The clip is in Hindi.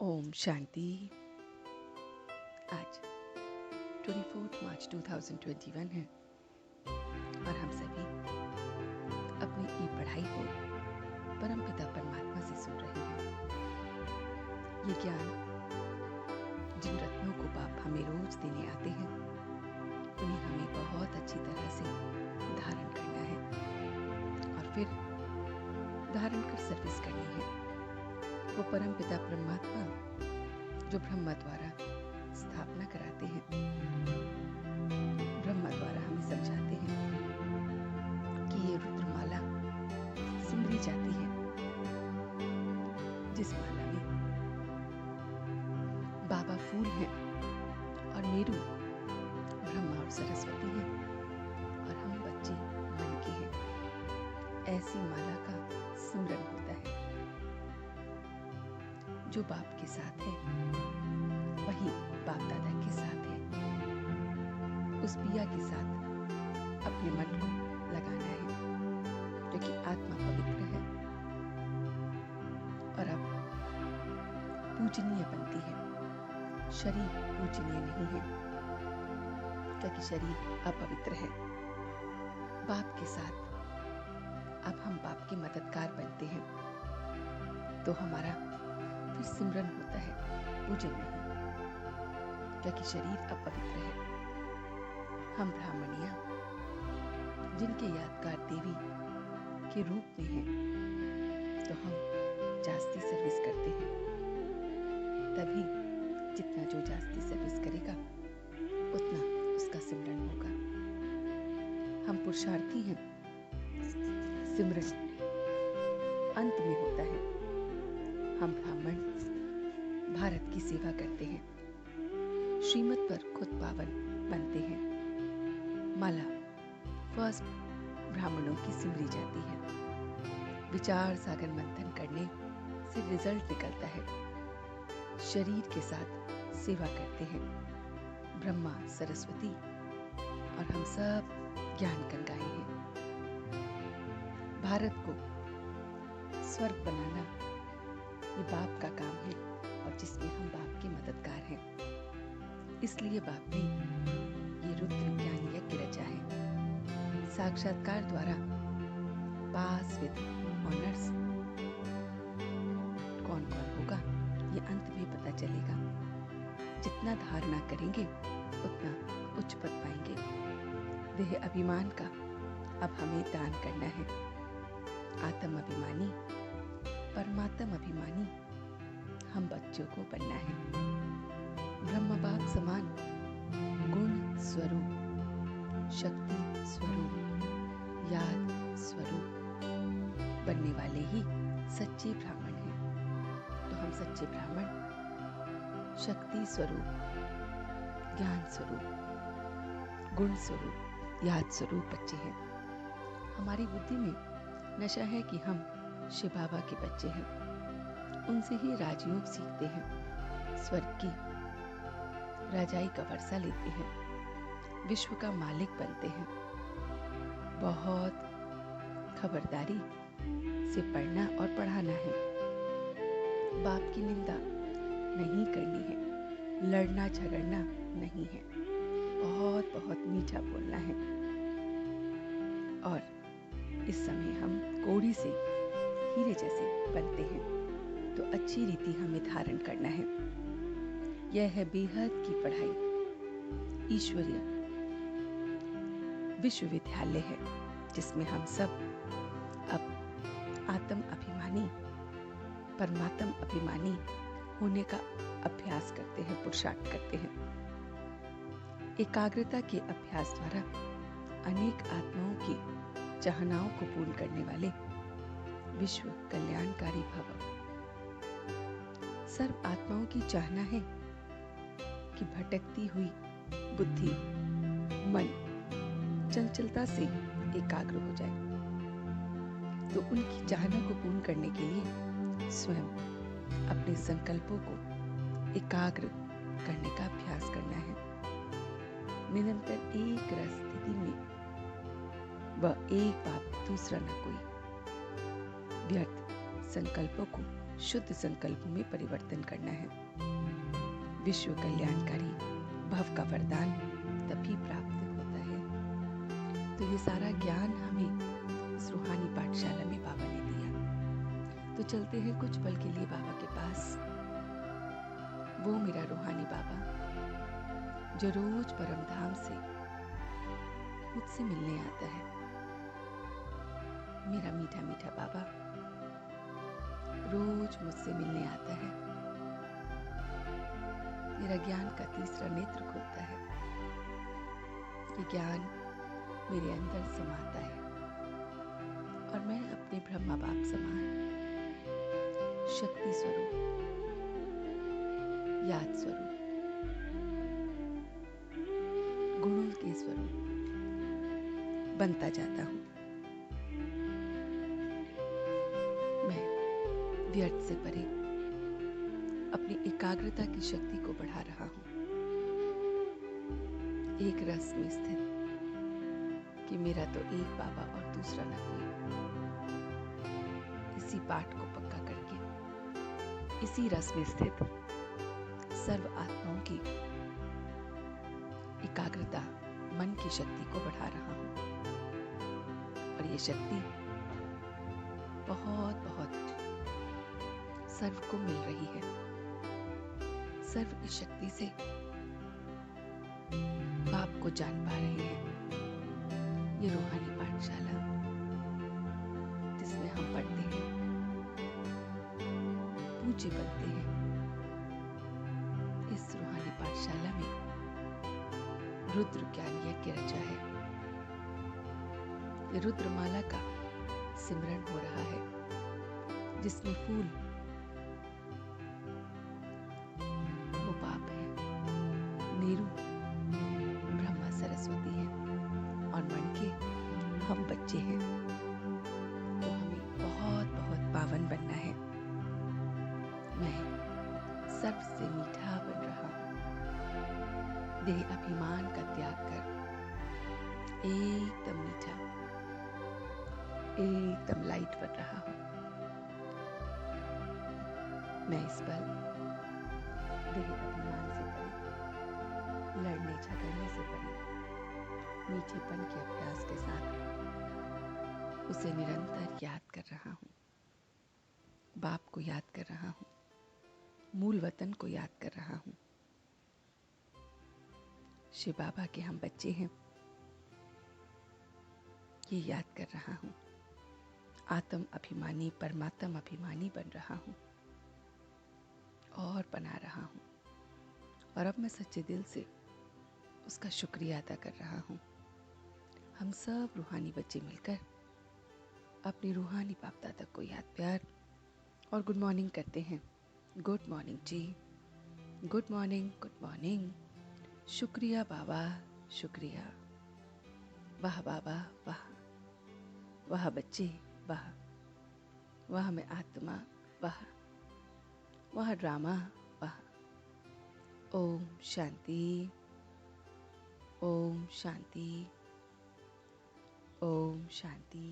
ओम शांति। आज 24 मार्च 2021 है और हम सभी अपनी ई पढ़ाई को परमपिता परमात्मा से सुन रहे हैं। ये ज्ञान जिन रत्नों को बाप हमें रोज देने आते हैं उन्हें हमें बहुत अच्छी तरह से धारण करना है और फिर धारण कर सर्विस करनी है। वो परमपिता परमात्मा जो ब्रह्मा द्वारा स्थापना कराते हैं, ब्रह्मा द्वारा हमें समझाते हैं कि ये रुद्रमाला सिमरी जाती है, जिस माला में बाबा फूल हैं और मेरू ब्रह्मा और सरस्वती हैं और हम बच्चे मन के हैं। ऐसी माला का सिमरन होता है। जो बाप के साथ है वही बाप दादा के साथ है। उस पिया के साथ अपने मन को लगाना है, क्योंकि आत्मा पवित्र है और अब पूजनीय बनती है। शरीर पूजनीय नहीं है, क्योंकि शरीर अपवित्र है। बाप के साथ अब हम बाप के मददगार बनते हैं, तो हमारा फिर सिमरन होता है, पूजन नहीं, क्योंकि शरीर अपवित्र है। हम ब्राह्मणियां जिनके यादगार देवी के रूप में हैं, तो हम जास्ती सर्विस करते हैं। तभी जितना जो जास्ती सर्विस करेगा उतना उसका सिमरन होगा। हम पुरुषार्थी हैं, सिमरन अंत में होता है। हम ब्राह्मण भारत की सेवा करते हैं, श्रीमत पर खुद पावन बनते हैं। माला फर्स्ट ब्राह्मणों की सिमरी जाती है। विचार सागर मंथन करने से रिजल्ट निकलता है। शरीर के साथ सेवा करते हैं ब्रह्मा सरस्वती और हम सब ज्ञान गंगाएं हैं। भारत को स्वर्ग बनाना ये बाप का काम है और जिसमें हम बाप के मददगार हैं। इसलिए बाप ने ये रुद्र ज्ञान यज्ञ रचा है। साक्षात्कार द्वारा पास विद ऑनर्स कौन कौन होगा ये अंत में पता चलेगा। जितना धारणा करेंगे उतना उच्च पद पाएंगे। देह अभिमान का अब हमें दान करना है। आत्म अभिमानी परमात्म अभिमानी हम बच्चों को बनना है। ब्रह्म बाप समान गुण स्वरूप, शक्ति स्वरूप, याद स्वरूप बनने वाले ही सच्चे ब्राह्मण हैं। तो हम सच्चे ब्राह्मण शक्ति स्वरूप, ज्ञान स्वरूप, गुण स्वरूप, याद स्वरूप बच्चे हैं। हमारी बुद्धि में नशा है कि हम शिव बाबा के बच्चे हैं। उनसे ही राजयोग सीखते हैं, स्वर्ग की राजाई का वर्षा लेते हैं, विश्व का मालिक बनते हैं। बहुत खबरदारी से पढ़ना और पढ़ाना है। बाप की निंदा नहीं करनी है, लड़ना झगड़ना नहीं है, बहुत बहुत मीठा बोलना है। और इस समय हम कोड़ी से हीरे जैसे बनते हैं, तो अच्छी रीति हमें धारण करना है। यह है बेहद की पढ़ाई, ईश्वरीय विश्वविद्यालय है, जिसमें हम सब अब आत्म अभिमानी परमात्म अभिमानी होने का अभ्यास करते हैं, पुरुषार्थ करते हैं। एकाग्रता के अभ्यास द्वारा अनेक आत्माओं की चाहनाओं को पूर्ण करने वाले विश्व कल्याणकारी भव। सर्व आत्माओं की चाहना है कि भटकती हुई बुद्धि मन चंचलता से एकाग्र हो जाए। तो उनकी चाहना को पूर्ण करने के लिए स्वयं अपने संकल्पों को एकाग्र करने का अभ्यास करना है। निरंतर एक रस स्थिति में व एक बाप दूसरा न कोई व्यर्थ संकल्पों को शुद्ध संकल्प में परिवर्तन करना है। विश्व कल्याणकारी भव का वरदान तभी प्राप्त होता है। तो ये सारा ज्ञान हमें इस रूहानी पाठशाला में बाबा ने दिया। तो चलते हैं कुछ पल के लिए बाबा के पास। वो मेरा रूहानी बाबा जो रोज परम धाम से मुझसे मिलने आता है। मेरा मीठा मीठा बाबा रोज मुझसे मिलने आता है। मेरा ज्ञान का तीसरा नेत्र खुलता है। ये ज्ञान मेरे अंदर समाता है और मैं अपने ब्रह्मा बाप समान शक्ति स्वरूप, याद स्वरूप, गुणों के स्वरूप बनता जाता हूँ। मैं व्यर्थ से परे अपनी एकाग्रता की शक्ति को बढ़ा रहा हूँ। एक रस में स्थित कि मेरा तो एक बाबा और दूसरा न कोई। इसी पाठ को पक्का करके इसी रस में स्थित सर्व आत्माओं की एकाग्रता, मन की शक्ति को बढ़ा रहा हूँ। और ये शक्ति बहुत बहुत सर्व को मिल रही है। सर्व इस शक्ति से बाप को जान पा रहे हैं। ये रूहानी पाठशाला जिसमें हम पढ़ते हैं, पूज्य बनते हैं, इस रूहानी पाठशाला में रुद्र ज्ञान यज्ञ रचा है। ये रुद्रमाला का सिमरन हो रहा है, जिसमें फूल वो बाप है, नीरू ब्रह्मा सरस्वती है और मन के हम बच्चे हैं। तो हमें बहुत बहुत पावन बनना है। मैं सर्व से मीठा बन रहा हूँ। देह अभिमान का त्याग कर एकदम मीठा, एकदम लाइट बन रहा हूँ। मैं इस पल देह अभिमान से परे, लड़ने झगड़ने से परे, मीठेपन के अभ्यास के साथ उसे निरंतर याद कर रहा हूँ। बाप को याद कर रहा हूँ, मूल वतन को याद कर रहा हूँ। शिव बाबा के हम बच्चे हैं, ये याद कर रहा हूँ। आत्म अभिमानी, परमात्म अभिमानी बन रहा हूँ और बना रहा हूँ। और अब मैं सच्चे दिल से उसका शुक्रिया अदा कर रहा हूँ। हम सब रूहानी बच्चे मिलकर अपनी रूहानी बाप दादा को याद, प्यार और गुड मॉर्निंग करते हैं। गुड मॉर्निंग जी, गुड मॉर्निंग, गुड मॉर्निंग। शुक्रिया बाबा, शुक्रिया। वाह बाबा, वाह। वाह बच्चे, वाह। वाह मैं आत्मा, वाह। वाह ड्रामा, वाह। ओम शांति, ओम शांति, ओम शांति।